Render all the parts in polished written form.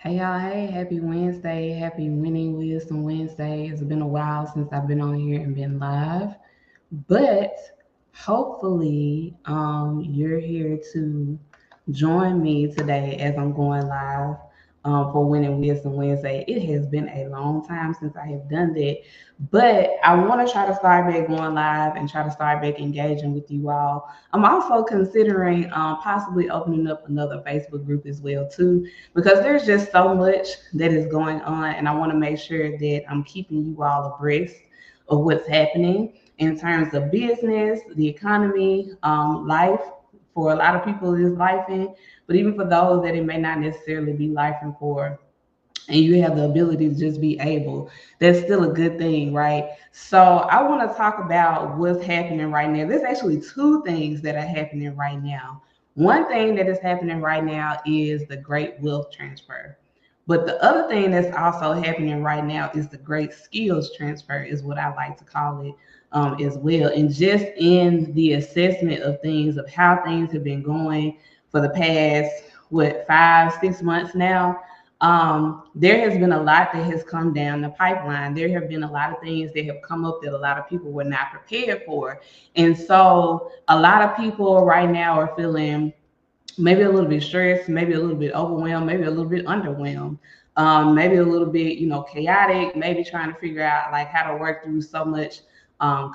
Hey y'all, hey, happy Wednesday, happy Winning Wisdom Wednesday. It's been a while since I've been on here and been live, but hopefully you're here to join me today as I'm going live for Winning Wisdom Wednesday. It has been a long time since I have done that, but I want to try to start back going live and try to start back engaging with you all. I'm also considering possibly opening up another Facebook group as well too, because there's just so much that is going on, and I want to make sure that I'm keeping you all abreast of what's happening in terms of business, the economy, life. For a lot of people, it is life in, but even for those that it may not necessarily be life in for, and you have the ability to just be able, that's still a good thing, right? So I want to talk about what's happening right now. There's actually two things that are happening right now. One thing that is happening right now is the great wealth transfer. But the other thing that's also happening right now is the great skills transfer, is what I like to call it as well. And just in the assessment of things, of how things have been going for the past, what, 5, 6 months now, there has been a lot that has come down the pipeline. There have been a lot of things that have come up that a lot of people were not prepared for. And so a lot of people right now are feeling maybe a little bit stressed, maybe a little bit overwhelmed, maybe a little bit underwhelmed, maybe a little bit, chaotic, maybe trying to figure out like how to work through so much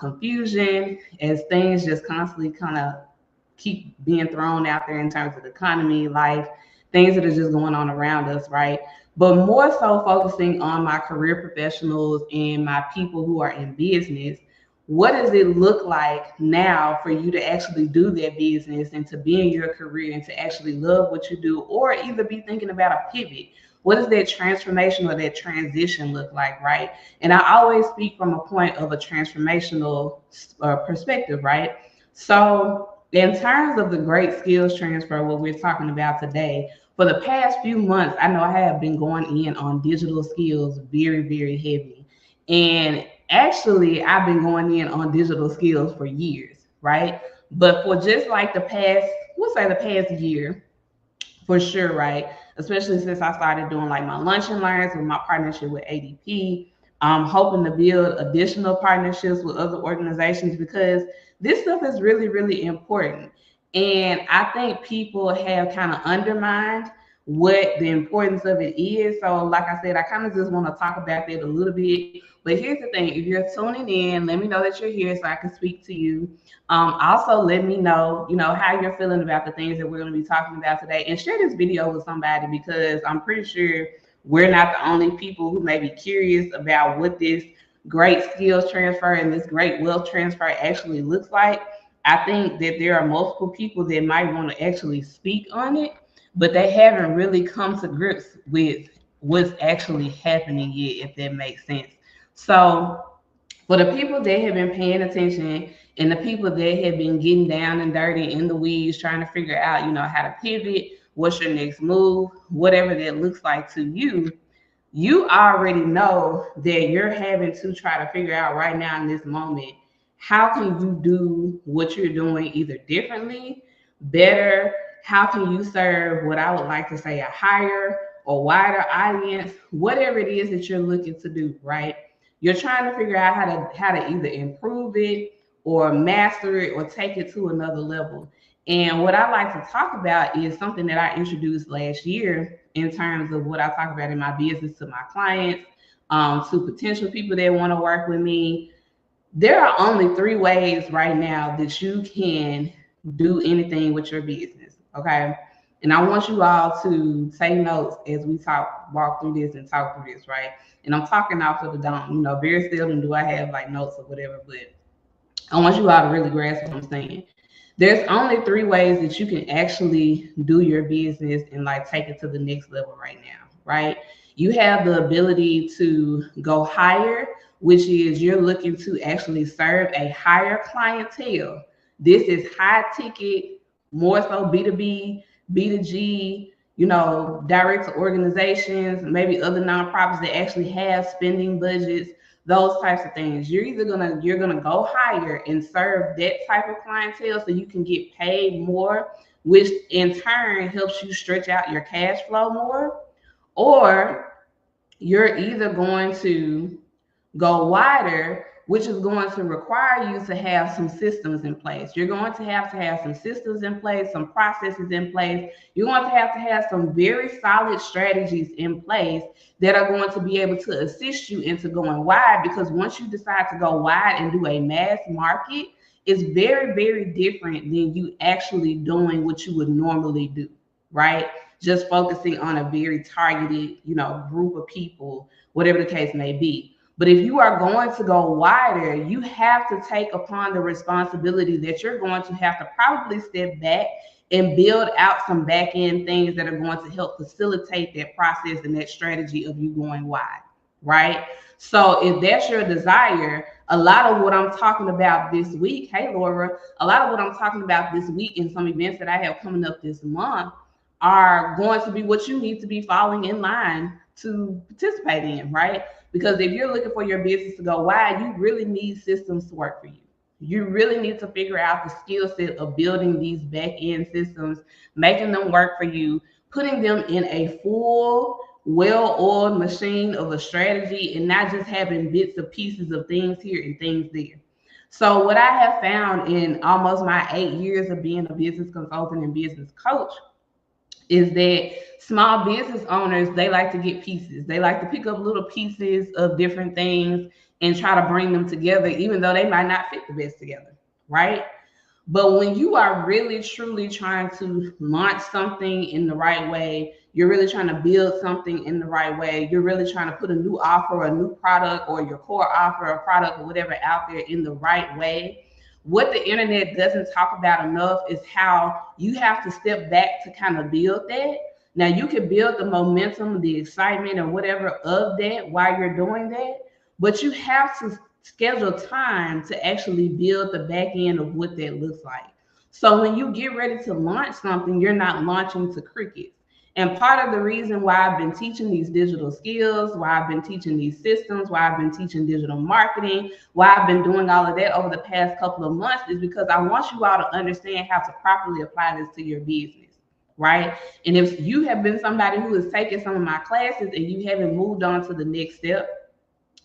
confusion as things just constantly kind of keep being thrown out there in terms of the economy, life, things that are just going on around us, right? But more so focusing on my career professionals and my people who are in business. What does it look like now for you to actually do that business and to be in your career and to actually love what you do, or either be thinking about a pivot? What does that transformation or that transition look like, right? And I always speak from a point of a transformational perspective, right? So in terms of the great skills transfer, what we're talking about today, for the past few months, I know I have been going in on digital skills very, very heavy. And actually, I've been going in on digital skills for years, right? But for just like the past, we'll say the past year, for sure, right? Especially since I started doing like my lunch and learns with my partnership with ADP. I'm hoping to build additional partnerships with other organizations because this stuff is really, really important. And I think people have kind of undermined what the importance of it is. So, like I said, I kind of just want to talk about that a little bit. But here's the thing, if you're tuning in, let me know that you're here so I can speak to you. Also, let me know, how you're feeling about the things that we're going to be talking about today, and share this video with somebody because I'm pretty sure we're not the only people who may be curious about what this great skills transfer and this great wealth transfer actually looks like. I think that there are multiple people that might want to actually speak on it, but they haven't really come to grips with what's actually happening yet, if that makes sense. So, for the people that have been paying attention and the people that have been getting down and dirty in the weeds, trying to figure out, how to pivot, what's your next move, whatever that looks like to you, you already know that you're having to try to figure out right now in this moment, how can you do what you're doing either differently, better? How can you serve what I would like to say a higher or wider audience, whatever it is that you're looking to do, right? You're trying to figure out how to either improve it or master it or take it to another level. And what I like to talk about is something that I introduced last year in terms of what I talk about in my business to my clients, to potential people that want to work with me. There are only three ways right now that you can do anything with your business. Okay. And I want you all to take notes as we walk through this and talk through this, right? And I'm talking off of the dome. Very seldom do I have like notes or whatever, but I want you all to really grasp what I'm saying. There's only three ways that you can actually do your business and like take it to the next level right now, right? You have the ability to go higher, which is you're looking to actually serve a higher clientele. This is high ticket, more so B2B, B2G, direct to organizations, maybe other nonprofits that actually have spending budgets, those types of things. You're gonna go higher and serve that type of clientele so you can get paid more, which in turn helps you stretch out your cash flow more. Or you're either going to go wider, which is going to require you to have some systems in place. You're going to have some systems in place, some processes in place. You're going to have some very solid strategies in place that are going to be able to assist you into going wide, because once you decide to go wide and do a mass market, it's very, very different than you actually doing what you would normally do, right? Just focusing on a very targeted, group of people, whatever the case may be. But if you are going to go wider, you have to take upon the responsibility that you're going to have to probably step back and build out some back end things that are going to help facilitate that process and that strategy of you going wide, right? So if that's your desire, a lot of what I'm talking about this week, hey Laura, a lot of what I'm talking about this week and some events that I have coming up this month are going to be what you need to be falling in line to participate in, right? Because if you're looking for your business to go wide, you really need systems to work for you. You really need to figure out the skill set of building these back end systems, making them work for you, putting them in a full, well oiled machine of a strategy, and not just having bits of pieces of things here and things there. So, what I have found in almost my 8 years of being a business consultant and business coach is that small business owners, they like to get pieces. They like to pick up little pieces of different things and try to bring them together, even though they might not fit the best together, right? But when you are really truly trying to launch something in the right way, you're really trying to build something in the right way, you're really trying to put a new offer, a new product, or your core offer, a product, or whatever out there in the right way. What the internet doesn't talk about enough is how you have to step back to kind of build that. Now, you can build the momentum, the excitement, or whatever of that while you're doing that, but you have to schedule time to actually build the back end of what that looks like. So when you get ready to launch something, you're not launching to crickets. And part of the reason why I've been teaching these digital skills, why I've been teaching these systems, why I've been teaching digital marketing, why I've been doing all of that over the past couple of months is because I want you all to understand how to properly apply this to your business, right? And if you have been somebody who has taken some of my classes and you haven't moved on to the next step,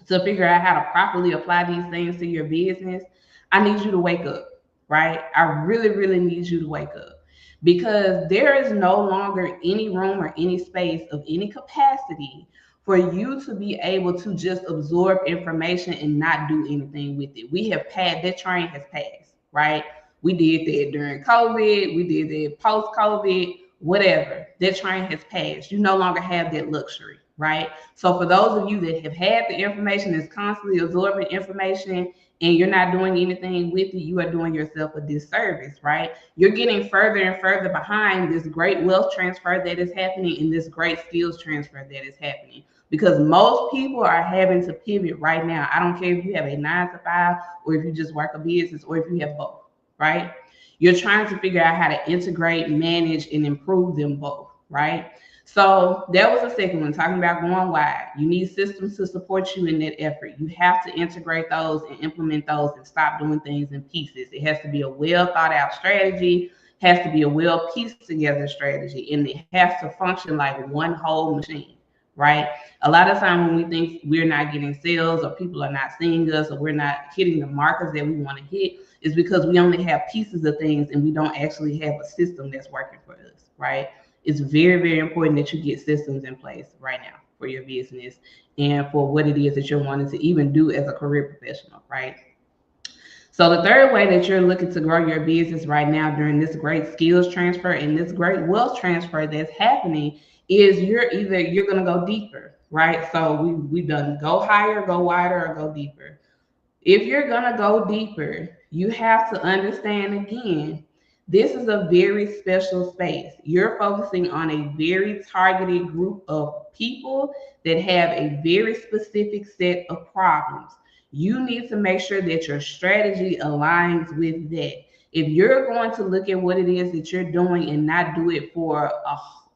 to figure out how to properly apply these things to your business, I need you to wake up, right? I really, really need you to wake up, because there is no longer any room or any space of any capacity for you to be able to just absorb information and not do anything with it. We have passed, that train has passed, right? We did that during COVID, we did that post COVID, whatever. That train has passed. You no longer have that luxury, right? So for those of you that have had the information, that's constantly absorbing information, and you're not doing anything with it, you are doing yourself a disservice, right? You're getting further and further behind this great wealth transfer that is happening and this great skills transfer that is happening, because most people are having to pivot right now. I don't care if you have a 9 to 5 or if you just work a business or if you have both, right? You're trying to figure out how to integrate, manage, and improve them both, right? So that was the second one, talking about going wide. You need systems to support you in that effort. You have to integrate those and implement those and stop doing things in pieces. It has to be a well thought out strategy, has to be a well pieced together strategy, and it has to function like one whole machine, right? A lot of time when we think we're not getting sales or people are not seeing us or we're not hitting the markers that we want to hit, is because we only have pieces of things and we don't actually have a system that's working for us, right? It's very, very important that you get systems in place right now for your business and for what it is that you're wanting to even do as a career professional, right? So the third way that you're looking to grow your business right now during this great skills transfer and this great wealth transfer that's happening is you're going to go deeper, right? So we've done go higher, go wider, or go deeper. If you're going to go deeper, you have to understand again, this is a very special space. You're focusing on a very targeted group of people that have a very specific set of problems. You need to make sure that your strategy aligns with that. If you're going to look at what it is that you're doing and not do it for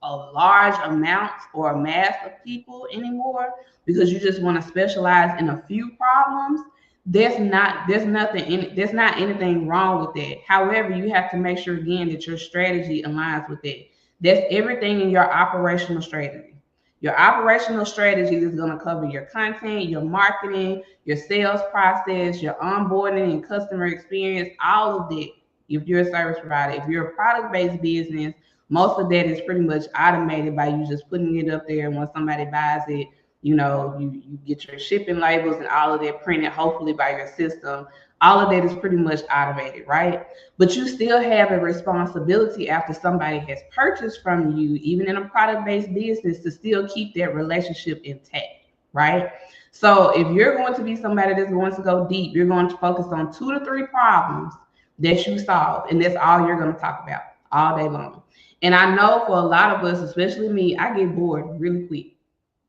a large amount or a mass of people anymore, because you just want to specialize in a few problems, there's not anything wrong with that. However, you have to make sure again that your strategy aligns with that. That's everything in your operational strategy. Your operational strategy is going to cover your content, your marketing, your sales process, your onboarding and customer experience, all of that. If you're a service provider, if you're a product-based business, most of that is pretty much automated by you just putting it up there. And when somebody buys it, you get your shipping labels and all of that printed, hopefully by your system. All of that is pretty much automated, right? But you still have a responsibility after somebody has purchased from you, even in a product-based business, to still keep that relationship intact, right? So if you're going to be somebody that's going to go deep, you're going to focus on 2 to 3 problems that you solve, and that's all you're going to talk about all day long. And I know for a lot of us, especially me, I get bored really quick.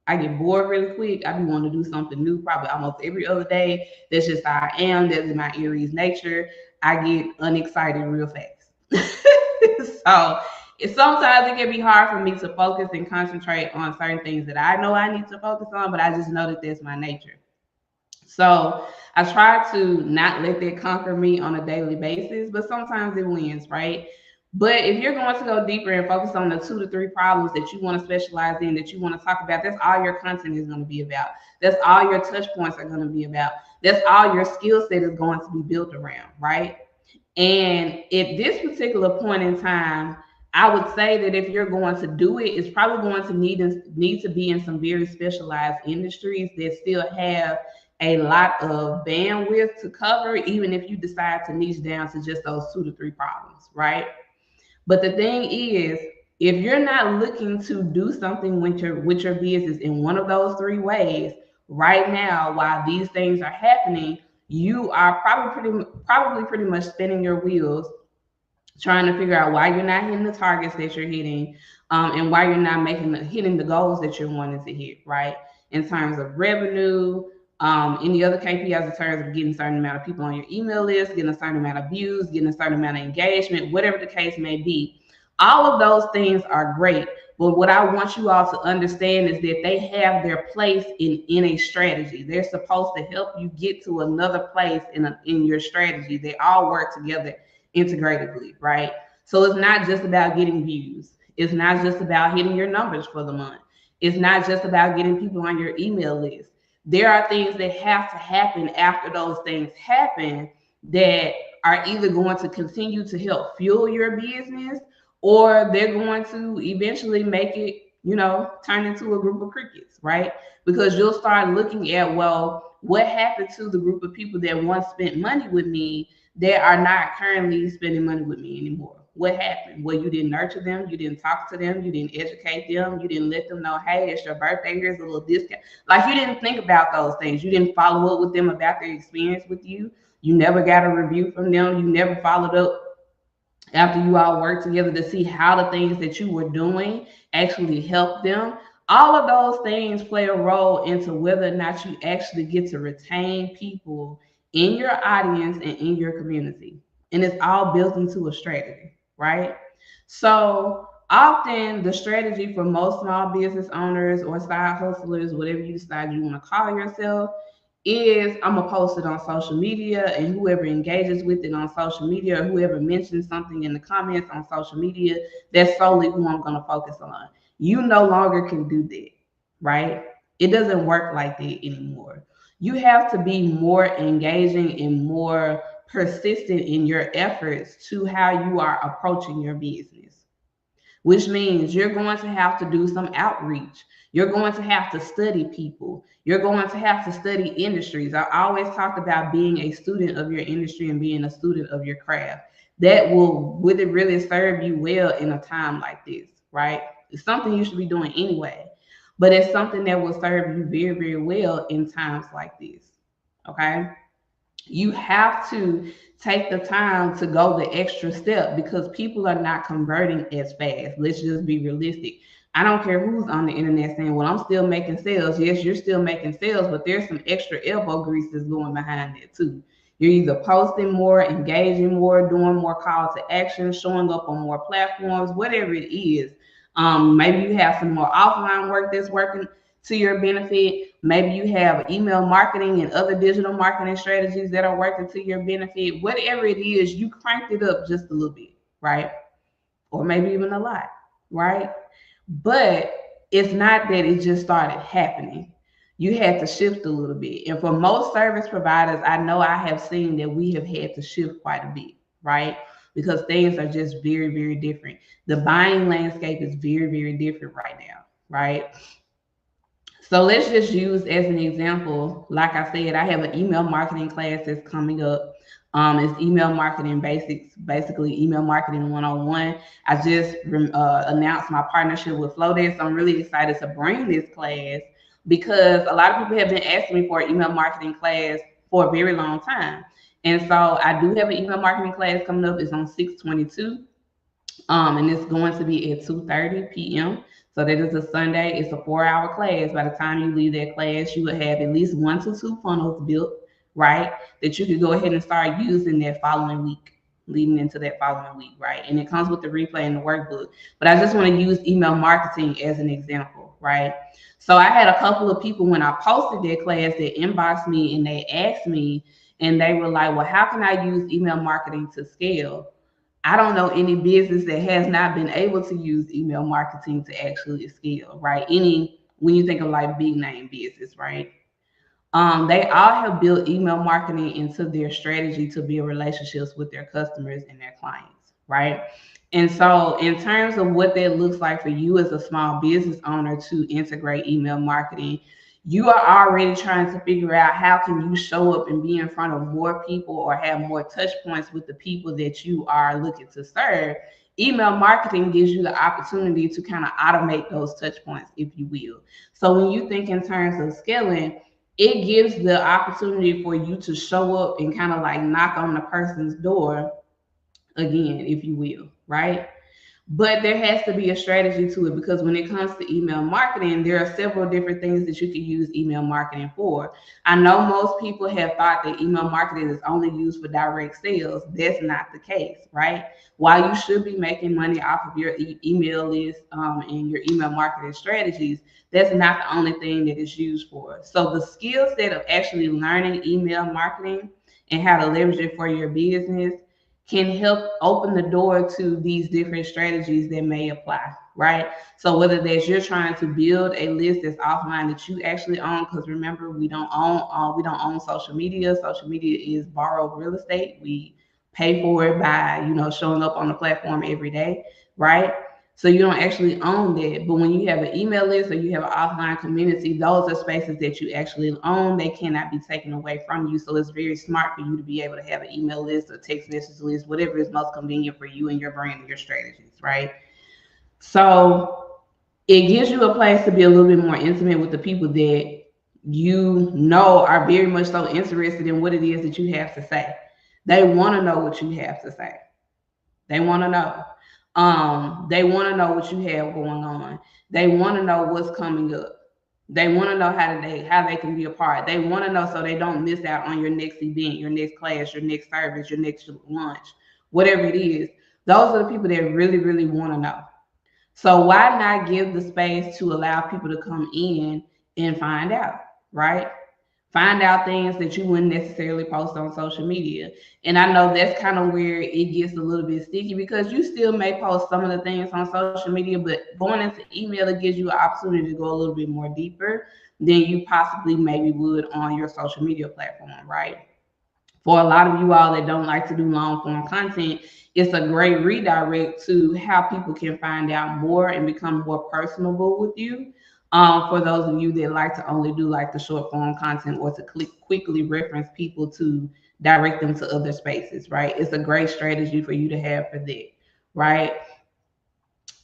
I get bored really quick. I be wanting to do something new probably almost every other day. That's just how I am. That's my Aries nature. I get unexcited real fast. So sometimes it can be hard for me to focus and concentrate on certain things that I know I need to focus on, but I just know that that's my nature. So I try to not let that conquer me on a daily basis, but sometimes it wins, right? But if you're going to go deeper and focus on the 2 to 3 problems that you want to specialize in, that you want to talk about, that's all your content is going to be about. That's all your touch points are going to be about. That's all your skill set is going to be built around, right? And at this particular point in time, I would say that if you're going to do it, it's probably going to need to be in some very specialized industries that still have a lot of bandwidth to cover, even if you decide to niche down to just those 2 to 3 problems, right? But the thing is, if you're not looking to do something with your business in one of those 3 ways right now, while these things are happening, you are probably pretty much spinning your wheels trying to figure out why you're not hitting the targets that you're hitting, and why you're not hitting the goals that you're wanting to hit, right? In terms of revenue, any other KPIs in terms of getting a certain amount of people on your email list, getting a certain amount of views, getting a certain amount of engagement, whatever the case may be. All of those things are great. But what I want you all to understand is that they have their place in a strategy. They're supposed to help you get to another place in your strategy. They all work together integratedly, right? So it's not just about getting views. It's not just about hitting your numbers for the month. It's not just about getting people on your email list. There are things that have to happen after those things happen that are either going to continue to help fuel your business, or they're going to eventually make it, turn into a group of crickets, right? Because you'll start looking at, well, what happened to the group of people that once spent money with me that are not currently spending money with me anymore? What happened? Well, you didn't nurture them, you didn't talk to them, you didn't educate them, you didn't let them know, hey, it's your birthday, here's a little discount. Like, you didn't think about those things. You didn't follow up with them about their experience with you. You never got a review from them. You never followed up after you all worked together to see how the things that you were doing actually helped them. All of those things play a role into whether or not you actually get to retain people in your audience and in your community. And it's all built into a strategy, right? So often the strategy for most small business owners or side hustlers, whatever you decide you want to call yourself, is I'm gonna post it on social media, and whoever engages with it on social media, or whoever mentions something in the comments on social media, that's solely who I'm gonna focus on. You no longer can do that, right? It doesn't work like that anymore. You have to be more engaging and more persistent in your efforts to how you are approaching your business, which means you're going to have to do some outreach. You're going to have to study people. You're going to have to study industries. I always talk about being a student of your industry and being a student of your craft. That will really serve you well in a time like this, right? It's something you should be doing anyway, but it's something that will serve you very, very well in times like this, okay? You have to take the time to go the extra step because people are not converting as fast. Let's just be realistic. I don't care who's on the internet saying, well, I'm still making sales. Yes, you're still making sales, but there's some extra elbow grease that's going behind it too. You're either posting more, engaging more, doing more call to action, showing up on more platforms, whatever it is. Maybe you have some more offline work that's working to your benefit. Maybe you have email marketing and other digital marketing strategies that are working to your benefit. Whatever it is, you cranked it up just a little bit, right? Or maybe even a lot, right? But it's not that it just started happening. You had to shift a little bit. And for most service providers, I know I have seen that we have had to shift quite a bit, right? Because things are just very, very different. The buying landscape is very, very different right now, right? So let's just use as an example, like I said, I have an email marketing class that's coming up. It's email marketing basics, basically email marketing 101. I just announced my partnership with Flowdesk. So I'm really excited to bring this class because a lot of people have been asking me for an email marketing class for a very long time. And so I do have an email marketing class coming up. It's on 6/22. And it's going to be at 2:30 p.m. So that is a Sunday. It's a 4-hour class. By the time you leave that class, you will have at least 1 to 2 funnels built, right? That you could go ahead and start using that following week, leading into that following week, right? And it comes with the replay and the workbook. But I just want to use email marketing as an example, right? So I had a couple of people when I posted that class that inboxed me and they asked me, and they were like, well, how can I use email marketing to scale? I don't know any business that has not been able to use email marketing to actually scale, right? When you think of like big name business, right? They all have built email marketing into their strategy to build relationships with their customers and their clients, right? And so, in terms of what that looks like for you as a small business owner to integrate email marketing, you are already trying to figure out how can you show up and be in front of more people or have more touch points with the people that you are looking to serve. Email marketing gives you the opportunity to kind of automate those touch points, if you will. So when you think in terms of scaling, it gives the opportunity for you to show up and kind of like knock on the person's door again, if you will, right? But there has to be a strategy to it because when it comes to email marketing, there are several different things that you can use email marketing for. I know most people have thought that email marketing is only used for direct sales. That's not the case, right? While you should be making money off of your email list and your email marketing strategies, that's not the only thing that it's used for. So the skill set of actually learning email marketing and how to leverage it for your business can help open the door to these different strategies that may apply, right? So whether that's you're trying to build a list that's offline that you actually own, because remember we don't own social media. Social media is borrowed real estate. We pay for it by showing up on the platform every day, right? So you don't actually own that. But when you have an email list or you have an offline community, those are spaces that you actually own. They cannot be taken away from you. So it's very smart for you to be able to have an email list or text message list, whatever is most convenient for you and your brand and your strategies, right? So it gives you a place to be a little bit more intimate with the people that you know are very much so interested in what it is that you have to say. They want to know what you have to say. They want to know. They want to know what you have going on. They want to know what's coming up. They want to know how they can be a part. They want to know so they don't miss out on your next event, your next class, your next service, your next lunch, whatever it is. Those are the people that really, really want to know. So why not give the space to allow people to come in and find out, right? Find out things that you wouldn't necessarily post on social media. And I know that's kind of where it gets a little bit sticky because you still may post some of the things on social media, but going into email, it gives you an opportunity to go a little bit more deeper than you possibly maybe would on your social media platform, right? For a lot of you all that don't like to do long form content, it's a great redirect to how people can find out more and become more personable with you. For those of you that like to only do like the short form content or to quickly reference people to direct them to other spaces, right? It's a great strategy for you to have for that, right?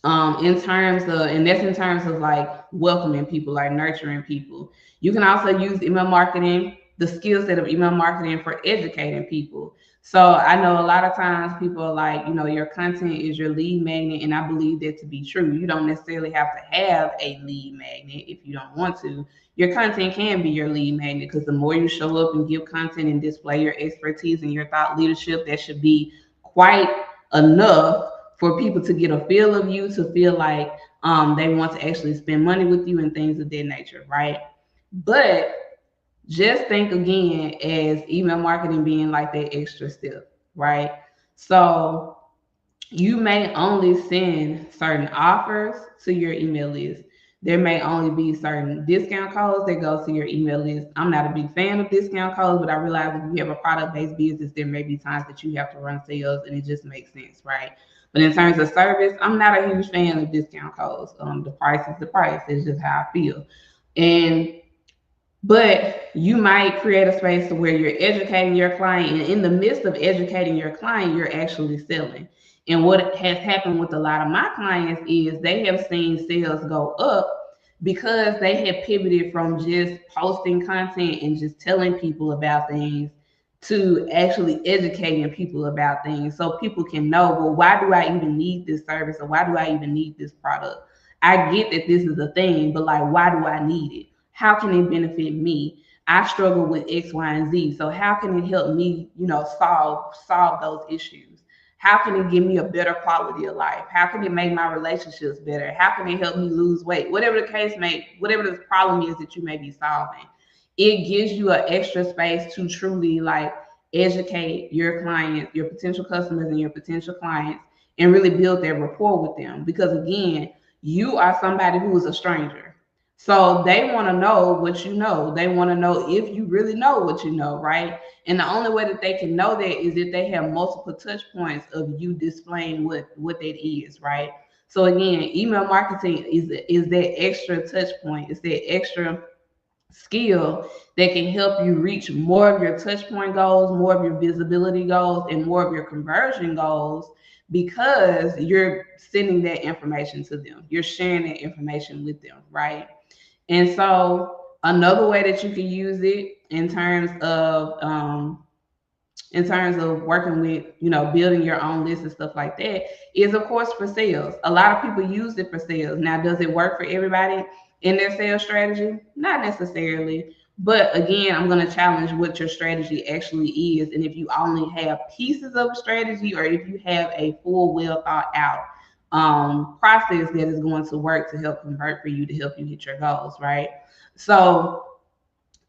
In terms of, and that's in terms of like welcoming people, like nurturing people. You can also use email marketing, the skill set of email marketing for educating people. So I know a lot of times people are like, your content is your lead magnet, and I believe that to be true. You don't necessarily have to have a lead magnet if you don't want to. Your content can be your lead magnet because the more you show up and give content and display your expertise and your thought leadership, that should be quite enough for people to get a feel of you, to feel like they want to actually spend money with you and things of that nature, right? But just think again as email marketing being like that extra step, right? So you may only send certain offers to your email list. There may only be certain discount codes that go to your email list. I'm not a big fan of discount codes, but I realize if you have a product-based business, there may be times that you have to run sales, and it just makes sense, right? But in terms of service, I'm not a huge fan of discount codes. The price is the price. It's just how I feel. And but you might create a space to where you're educating your client, and in the midst of educating your client, you're actually selling. And what has happened with a lot of my clients is they have seen sales go up because they have pivoted from just posting content and just telling people about things to actually educating people about things, so people can know, well, why do I even need this service, or why do I even need this product? I get that this is a thing, but like, why do I need it? How can it benefit me? I struggle with X, Y, and Z. So how can it help me, solve those issues? How can it give me a better quality of life? How can it make my relationships better? How can it help me lose weight? Whatever the case whatever the problem is that you may be solving, it gives you an extra space to truly like educate your clients, your potential customers, and your potential clients, and really build their rapport with them. Because again, you are somebody who is a stranger. So they want to know what you know. They want to know if you really know what you know, right? And the only way that they can know that is if they have multiple touch points of you displaying what that is, right? So again, email marketing is that extra touch point. It's that extra skill that can help you reach more of your touch point goals, more of your visibility goals, and more of your conversion goals, because you're sending that information to them. You're sharing that information with them, right? And so another way that you can use it in terms of working with, building your own list and stuff like that, is of course for sales. A lot of people use it for sales. Now, does it work for everybody in their sales strategy? Not necessarily. But again, I'm going to challenge what your strategy actually is. And if you only have pieces of a strategy, or if you have a full, well thought out process that is going to work to help convert for you, to help you hit your goals, right? So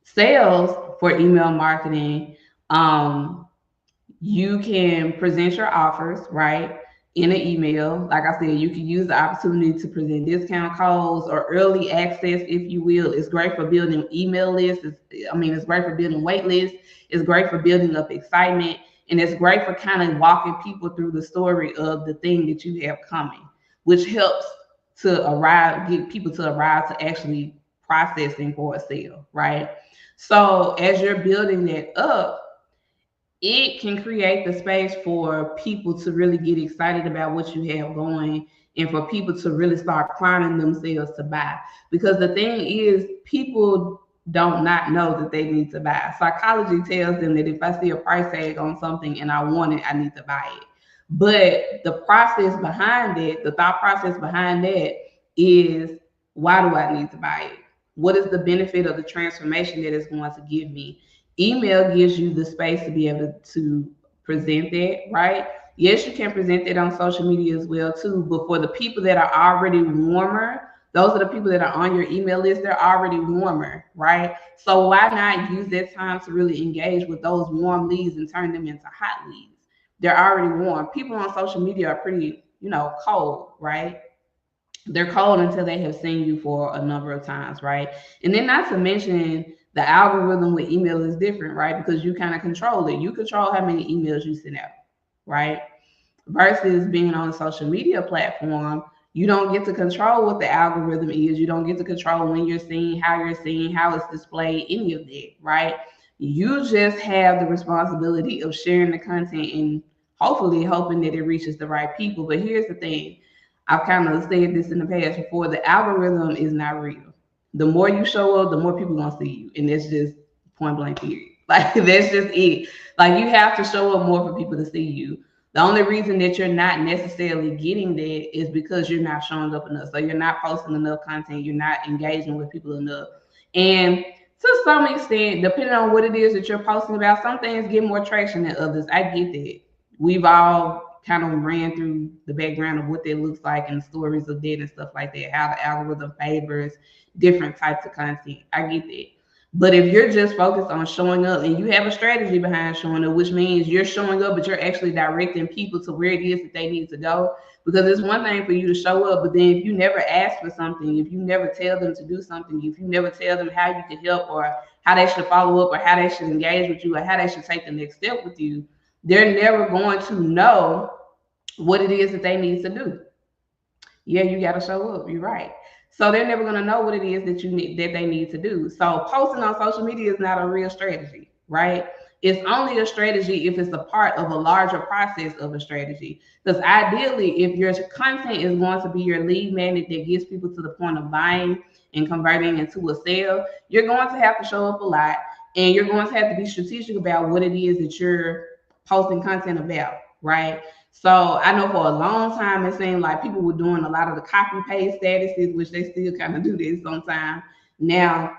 sales for email marketing, you can present your offers, right, in an email. Like I said, you can use the opportunity to present discount codes or early access, if you will. It's great for building email lists. It's great for building wait lists. It's great for building up excitement. And it's great for kind of walking people through the story of the thing that you have coming, which helps get people to arrive to actually processing for a sale, right? So as you're building that up, it can create the space for people to really get excited about what you have going, and for people to really start climbing themselves to buy. Because the thing is, people don't not know that they need to buy. Psychology tells them that if I see a price tag on something and I want it, I need to buy it. But the process behind it, the thought process behind that is, why do I need to buy it? What is the benefit of the transformation that it's going to give me? Email gives you the space to be able to present that, right? Yes, you can present that on social media as well too, but for the people that are already warmer, those are the people that are on your email list, they're already warmer, right? So why not use that time to really engage with those warm leads and turn them into hot leads? They're already warm. People on social media are pretty, cold, right? They're cold until they have seen you for a number of times, right? And then not to mention, the algorithm with email is different, right? Because you kind of control it. You control how many emails you send out, right? Versus being on a social media platform, you don't get to control what the algorithm is. You don't get to control when you're seeing, how it's displayed, any of that, right? You just have the responsibility of sharing the content and hopefully hoping that it reaches the right people. But here's the thing, I've kind of said this in the past before, the algorithm is not real. The more you show up, the more people gonna see you. And that's just point blank period. Like, that's just it. Like, you have to show up more for people to see you. The only reason that you're not necessarily getting that is because you're not showing up enough. So you're not posting enough content, you're not engaging with people enough. And to some extent, depending on what it is that you're posting about, some things get more traction than others. I get that. We've all kind of ran through the background of what that looks like and stories of that and stuff like that, how the algorithm favors different types of content. I get that. But if you're just focused on showing up and you have a strategy behind showing up, which means you're showing up, but you're actually directing people to where it is that they need to go. Because it's one thing for you to show up, but then if you never ask for something, if you never tell them to do something, if you never tell them how you can help or how they should follow up or how they should engage with you or how they should take the next step with you, they're never going to know what it is that they need to do. Yeah, you got to show up. You're right. So they're never going to know what it is that you need that they need to do. So posting on social media is not a real strategy, right? It's only a strategy if it's a part of a larger process of a strategy. Because ideally, if your content is going to be your lead magnet that gets people to the point of buying and converting into a sale, you're going to have to show up a lot, and you're going to have to be strategic about what it is that you're posting content about, right? So I know for a long time it seemed like people were doing a lot of the copy paste statuses, which they still kind of do this sometimes now.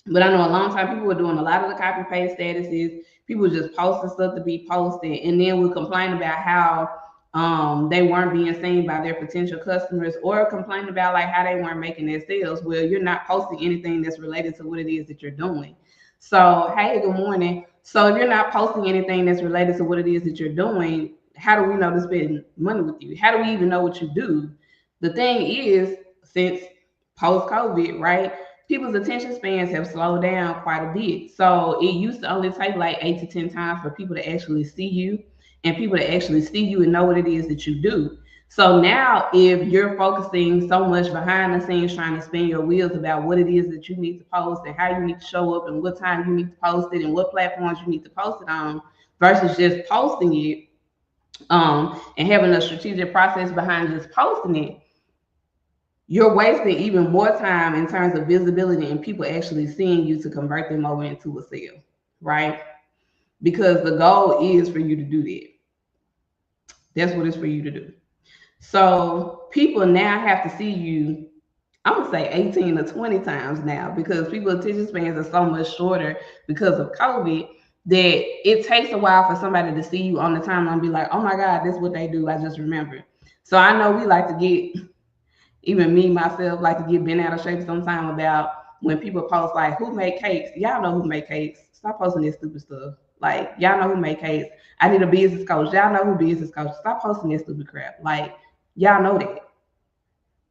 But I know a long time people were doing a lot of the copy paste statuses. People just posting stuff to be posted, and then would complain about how they weren't being seen by their potential customers, or complain about like how they weren't making their sales. Well, you're not posting anything that's related to what it is that you're doing. So hey, good morning. So if you're not posting anything that's related to what it is that you're doing, how do we know to spend money with you? How do we even know what you do? The thing is, since post COVID, right? People's attention spans have slowed down quite a bit. So it used to only take like 8 to 10 times for people to actually see you, and people to actually see you and know what it is that you do. So now, if you're focusing so much behind the scenes trying to spin your wheels about what it is that you need to post and how you need to show up and what time you need to post it and what platforms you need to post it on versus just posting it, and having a strategic process behind just posting it, you're wasting even more time in terms of visibility and people actually seeing you to convert them over into a sale, right? Because the goal is for you to do that. That's what it's for you to do. So people now have to see you, I'm gonna say 18 to 20 times now, because people's attention spans are so much shorter because of COVID that it takes a while for somebody to see you on the timeline and be like, oh my God, this is what they do. I just remembered. So I know we like to get, even me myself, like to get bent out of shape sometime about when people post like who made cakes. Y'all know who made cakes. Stop posting this stupid stuff. Like y'all know who made cakes. I need a business coach. Y'all know who business coach. Stop posting this stupid crap. Like y'all know that.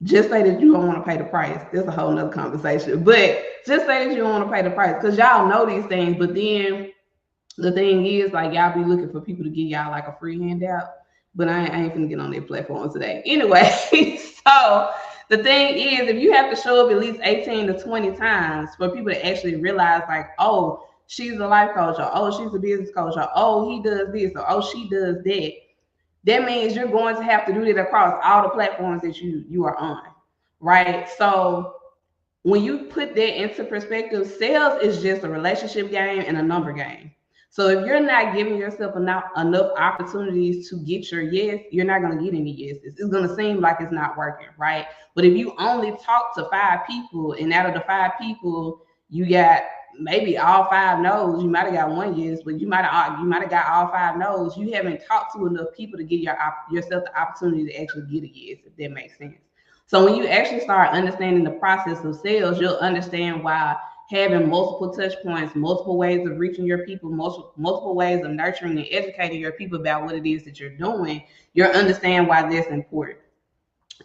Just say that you don't want to pay the price. That's a whole nother conversation. But just say that you don't want to pay the price because y'all know these things. But then the thing is, like, y'all be looking for people to give y'all like a free handout. But I ain't gonna get on their platform today. Anyway, so the thing is, if you have to show up at least 18 to 20 times for people to actually realize, like, oh, she's a life coach, or oh, she's a business coach, or oh, he does this, or oh, she does that, that means you're going to have to do that across all the platforms that you are on, right? So when you put that into perspective, sales is just a relationship game and a number game. So if you're not giving yourself enough opportunities to get your yes, you're not going to get any yeses. It's going to seem like it's not working, right? But if you only talk to 5 people, and out of the 5 people, you got maybe all 5 no's, you might have got 1 yes, but you might have got all 5 no's. You haven't talked to enough people to give yourself the opportunity to actually get a yes, if that makes sense. So when you actually start understanding the process of sales, you'll understand why having multiple touch points, multiple ways of reaching your people, multiple ways of nurturing and educating your people about what it is that you're doing, you'll understand why that's important.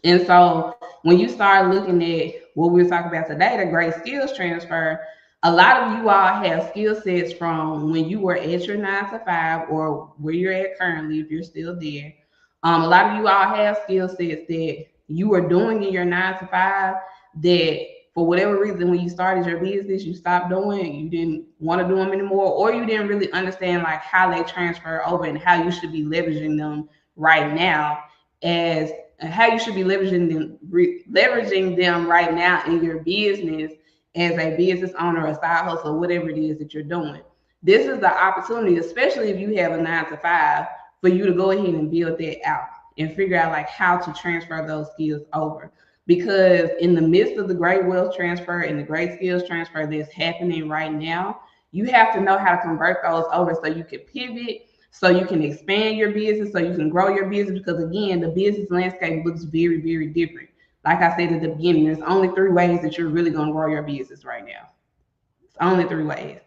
And so when you start looking at what we were talking about today, the great skills transfer, a lot of you all have skill sets from when you were at your 9 to 5 or where you're at currently, if you're still there. A lot of you all have skill sets that you were doing in your 9 to 5 that for whatever reason, when you started your business, you stopped doing, you didn't want to do them anymore, or you didn't really understand like how they transfer over and how you should be leveraging them right now, as how you should be leveraging them right now in your business as a business owner, a side hustle, whatever it is that you're doing. This is the opportunity, especially if you have a 9 to 5, for you to go ahead and build that out and figure out like how to transfer those skills over. Because in the midst of the great wealth transfer and the great skills transfer that's happening right now, you have to know how to convert those over so you can pivot, so you can expand your business, so you can grow your business. Because again, the business landscape looks very, very different. Like I said at the beginning, there's only 3 ways that you're really going to grow your business right now. Only three ways.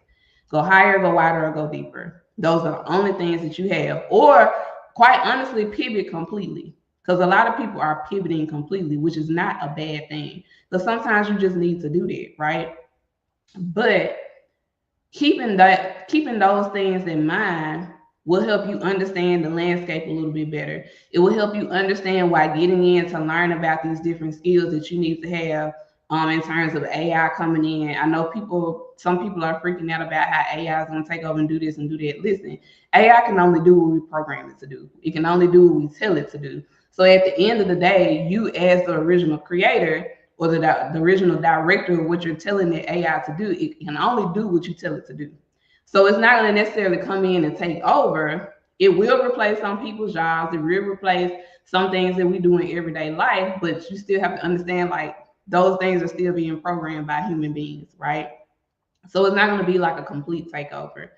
Go higher, go wider, or go deeper. Those are the only things that you have. Or quite honestly, pivot completely. Because a lot of people are pivoting completely, which is not a bad thing. Because sometimes you just need to do that, right? But keeping those things in mind will help you understand the landscape a little bit better. It will help you understand why getting in to learn about these different skills that you need to have in terms of AI coming in. I know some people are freaking out about how AI is going to take over and do this and do that. Listen, AI can only do what we program it to do. It can only do what we tell it to do. So at the end of the day, you as the original creator or the original director of what you're telling the AI to do, it can only do what you tell it to do. So it's not going to necessarily come in and take over. It will replace some people's jobs. It will replace some things that we do in everyday life, but you still have to understand like those things are still being programmed by human beings, right? So it's not going to be like a complete takeover.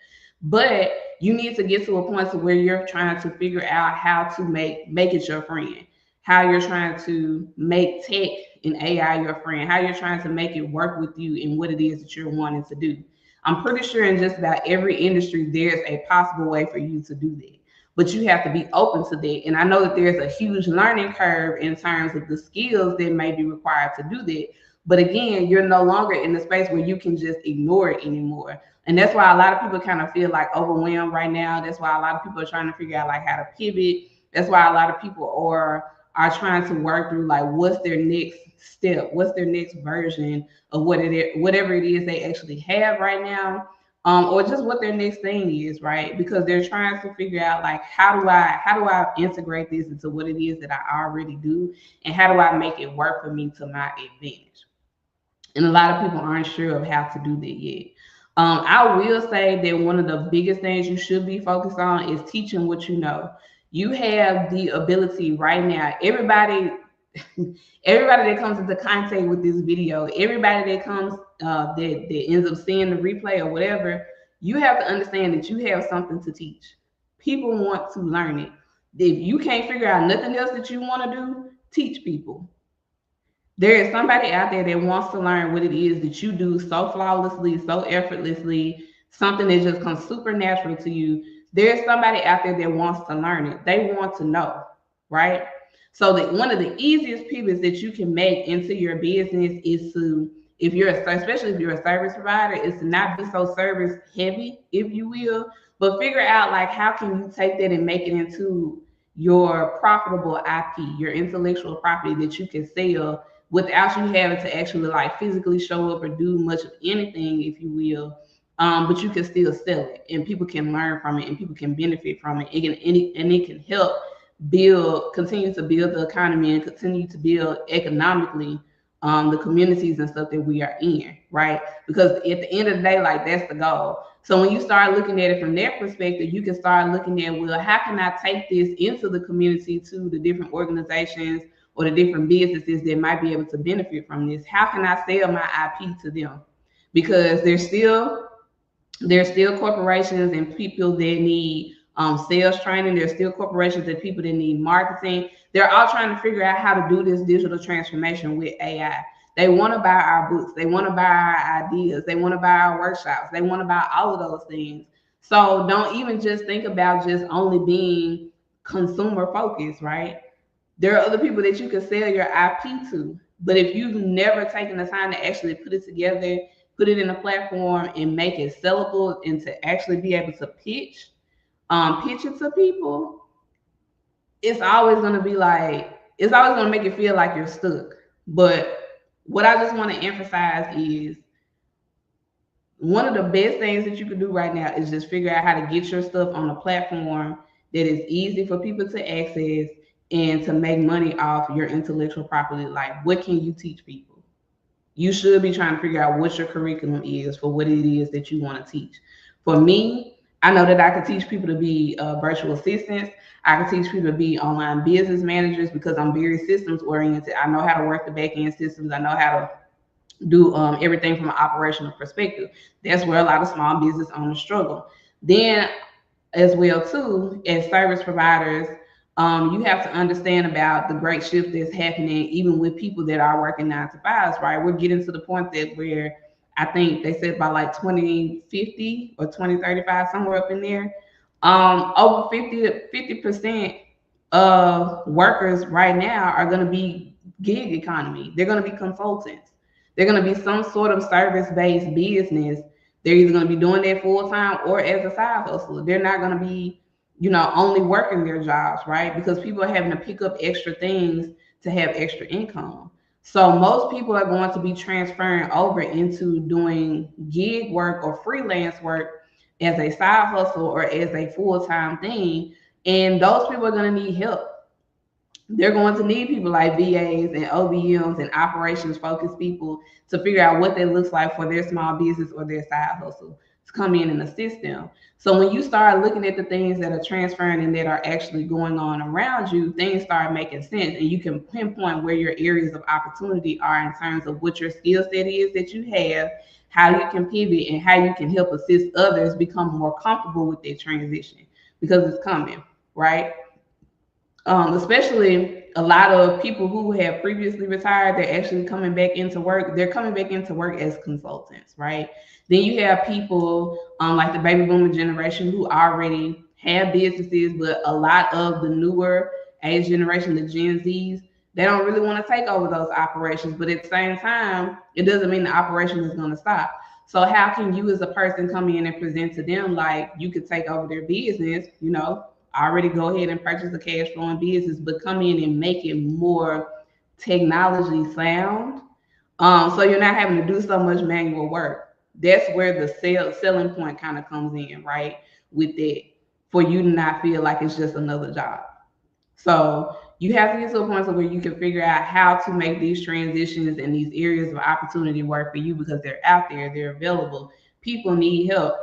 But you need to get to a point to where you're trying to figure out how to make it your friend, how you're trying to make tech and AI your friend, how you're trying to make it work with you and what it is that you're wanting to do. I'm pretty sure in just about every industry, there's a possible way for you to do that. But you have to be open to that. And I know that there's a huge learning curve in terms of the skills that may be required to do that. But again, you're no longer in the space where you can just ignore it anymore. And that's why a lot of people kind of feel like overwhelmed right now. That's why a lot of people are trying to figure out like how to pivot. That's why a lot of people are trying to work through like what's their next step, what's their next version of whatever it is they actually have right now, or just what their next thing is, right? Because they're trying to figure out like how do I integrate this into what it is that I already do, and how do I make it work for me to my advantage? And a lot of people aren't sure of how to do that yet. I will say that one of the biggest things you should be focused on is teaching what you know. You have the ability right now. Everybody that comes into contact with this video, everybody that comes that ends up seeing the replay or whatever, you have to understand that you have something to teach. People want to learn it. If you can't figure out nothing else that you want to do, teach people. There is somebody out there that wants to learn what it is that you do so flawlessly, so effortlessly, something that just comes supernatural to you. There's somebody out there that wants to learn it. They want to know, right? So that one of the easiest pivots that you can make into your business is to, especially if you're a service provider, is to not be so service heavy, if you will, but figure out like how can you take that and make it into your profitable IP, your intellectual property that you can sell without you having to actually like physically show up or do much of anything, if you will. But you can still sell it, and people can learn from it, and people can benefit from it. It can help continue to build the economy and continue to build economically the communities and stuff that we are in, right? Because at the end of the day, like that's the goal. So when you start looking at it from that perspective, you can start looking at, well, how can I take this into the community, to the different organizations or the different businesses that might be able to benefit from this? How can I sell my IP to them? Because there's still corporations and people that need sales training. There's still corporations and people that need marketing. They're all trying to figure out how to do this digital transformation with AI. They want to buy our books. They want to buy our ideas. They want to buy our workshops. They want to buy all of those things. So don't even just think about just only being consumer focused, right? There are other people that you can sell your IP to. But if you've never taken the time to actually put it together, put it in a platform and make it sellable, and to actually be able to pitch it to people, it's always going to make it feel like you're stuck. But what I just want to emphasize is one of the best things that you can do right now is just figure out how to get your stuff on a platform that is easy for people to access and to make money off your intellectual property. Like, what can you teach people? You should be trying to figure out what your curriculum is for what it is that you want to teach. For me, I know that I could teach people to be virtual assistants. I could teach people to be online business managers because I'm very systems oriented. I know how to work the back end systems. I know how to do everything from an operational perspective. That's where a lot of small business owners struggle. Then as well too, as service providers, you have to understand about the great shift that's happening even with people that are working 9 to 5s, right? We're getting to the point that where I think they said by like 2050 or 2035, somewhere up in there. Over 50% of workers right now are going to be gig economy. They're going to be consultants. They're going to be some sort of service-based business. They're either going to be doing that full time or as a side hustle. They're not going to be, only working their jobs, right? Because people are having to pick up extra things to have extra income. So most people are going to be transferring over into doing gig work or freelance work as a side hustle or as a full-time thing. And those people are going to need help. They're going to need people like VAs and OBMs and operations focused people to figure out what that looks like for their small business or their side hustle to come in and assist them. So when you start looking at the things that are transferring and that are actually going on around you, things start making sense, and you can pinpoint where your areas of opportunity are in terms of what your skill set is that you have, how you can pivot, and how you can help assist others become more comfortable with their transition, because it's coming, right? Especially a lot of people who have previously retired, they're actually coming back into work. They're coming back into work as consultants, right? Then you have people like the baby boomer generation who already have businesses, but a lot of the newer age generation, the Gen Zs, they don't really want to take over those operations. But at the same time, it doesn't mean the operation is going to stop. So how can you as a person come in and present to them like you could take over their business, already go ahead and purchase a cash flowing business, but come in and make it more technology sound. So you're not having to do so much manual work. That's where the selling point kind of comes in, right? With that, for you to not feel like it's just another job. So you have to get to a point where you can figure out how to make these transitions and these areas of opportunity work for you, because they're out there, they're available. People need help,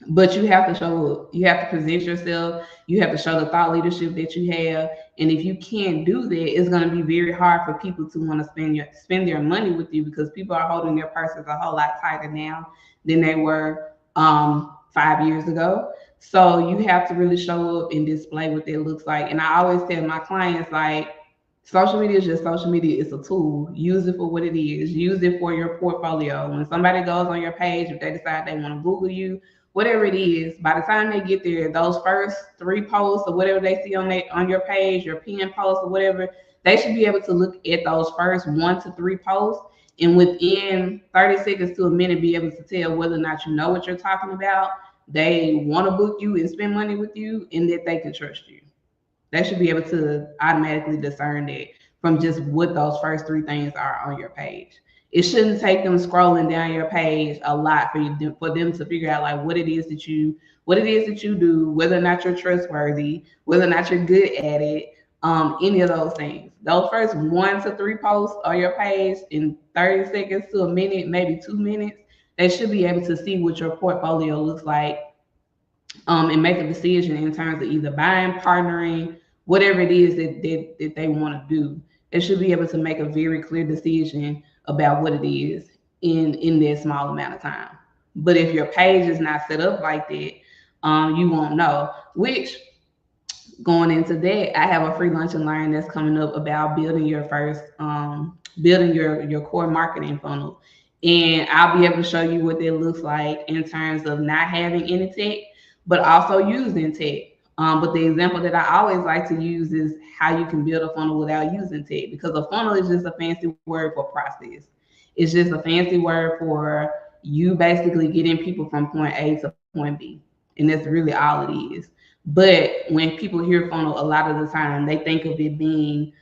but you have to show up. You have to present yourself. You have to show the thought leadership that you have. And if you can't do that, it's going to be very hard for people to want to spend their money with you, because people are holding their purses a whole lot tighter now than they were 5 years ago. So you have to really show up and display what that looks like. And I always tell my clients, like, social media is just social media. It's a tool. Use it for what it is. Use it for your portfolio. When somebody goes on your page, if they decide they want to Google you, whatever it is, by the time they get there, those first 3 posts or whatever they see on your page, your pin post or whatever, they should be able to look at those first 1 to 3 posts, and within 30 seconds to a minute be able to tell whether or not you know what you're talking about, they want to book you and spend money with you, and that they can trust you. They should be able to automatically discern that from just what those first 3 things are on your page. It shouldn't take them scrolling down your page a lot for them to figure out like what it is that you do, whether or not you're trustworthy, whether or not you're good at it, any of those things. Those first 1 to 3 posts on your page in 30 seconds to a minute, maybe 2 minutes, they should be able to see what your portfolio looks like, and make a decision in terms of either buying, partnering, whatever it is that they want to do. They should be able to make a very clear decision about what it is in that small amount of time. But if your page is not set up like that, you won't know. Which, going into that, I have a free lunch and learn that's coming up about building your first, building your core marketing funnel. And I'll be able to show you what that looks like in terms of not having any tech, but also using tech. But the example that I always like to use is how you can build a funnel without using tech, because a funnel is just a fancy word for process. It's just a fancy word for you basically getting people from point A to point B. And that's really all it is. But when people hear funnel, a lot of the time um, they think of it being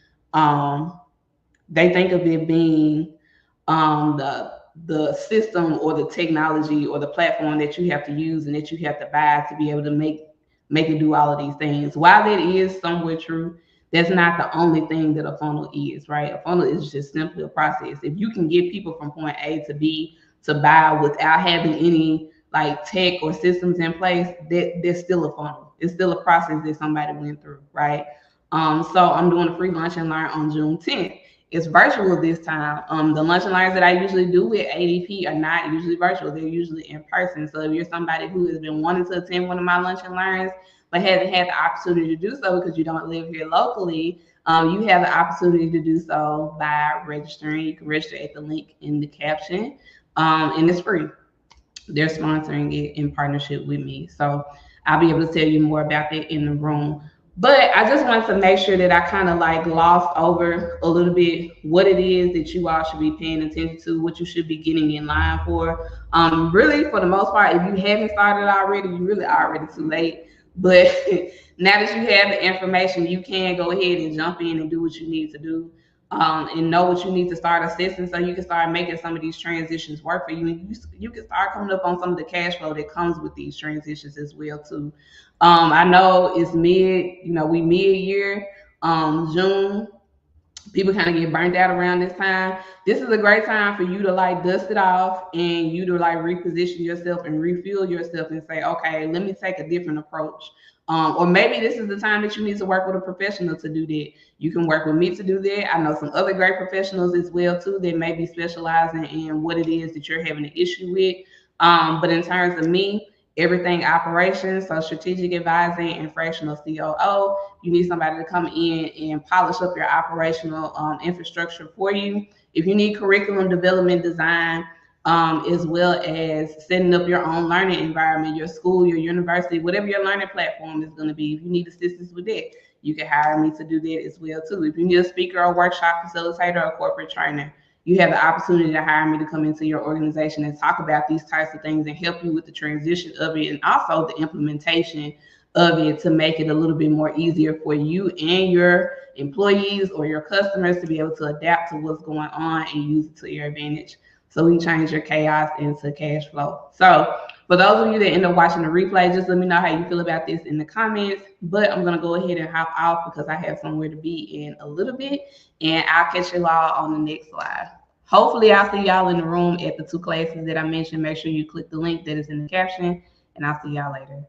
the system or the technology or the platform that you have to use and that you have to buy to be able to make it do all of these things. While that is somewhat true, that's not the only thing that a funnel is, right? A funnel is just simply a process. If you can get people from point A to B to buy without having any like tech or systems in place, that's still a funnel. It's still a process that somebody went through, right? So I'm doing a free lunch and learn on June 10th. It's virtual this time. The lunch and learns that I usually do with ADP are not usually virtual. They're usually in person. So if you're somebody who has been wanting to attend one of my lunch and learns, but hasn't had the opportunity to do so because you don't live here locally, you have the opportunity to do so by registering. You can register at the link in the caption. and it's free. They're sponsoring it in partnership with me. So I'll be able to tell you more about that in the room. But I just wanted to make sure that I kind of like glossed over a little bit what it is that you all should be paying attention to, what you should be getting in line for. Really, for the most part, if you haven't started already, you really are already too late. But now that you have the information, you can go ahead and jump in and do what you need to do, and know what you need to start assessing so you can start making some of these transitions work for you. And you can start coming up on some of the cash flow that comes with these transitions as well too. I know it's we mid-year, June. People kind of get burnt out around this time. This is a great time for you to like dust it off and you to like reposition yourself and refuel yourself and say, okay, let me take a different approach. Or maybe this is the time that you need to work with a professional to do that. You can work with me to do that. I know some other great professionals as well too that may be specializing in what it is that you're having an issue with. But in terms of me, everything operations, so strategic advising and fractional COO. You need somebody to come in and polish up your operational infrastructure for you. If you need curriculum development design, as well as setting up your own learning environment, your school, your university, whatever your learning platform is going to be. If you need assistance with that, you can hire me to do that as well too. If you need a speaker or workshop facilitator or corporate trainer, you have the opportunity to hire me to come into your organization and talk about these types of things and help you with the transition of it and also the implementation of it to make it a little bit more easier for you and your employees or your customers to be able to adapt to what's going on and use it to your advantage. So we can change your chaos into cash flow. So for those of you that end up watching the replay, just let me know how you feel about this in the comments. But I'm going to go ahead and hop off because I have somewhere to be in a little bit. And I'll catch you all on the next slide. Hopefully, I'll see y'all in the room at the 2 classes that I mentioned. Make sure you click the link that is in the caption. And I'll see y'all later.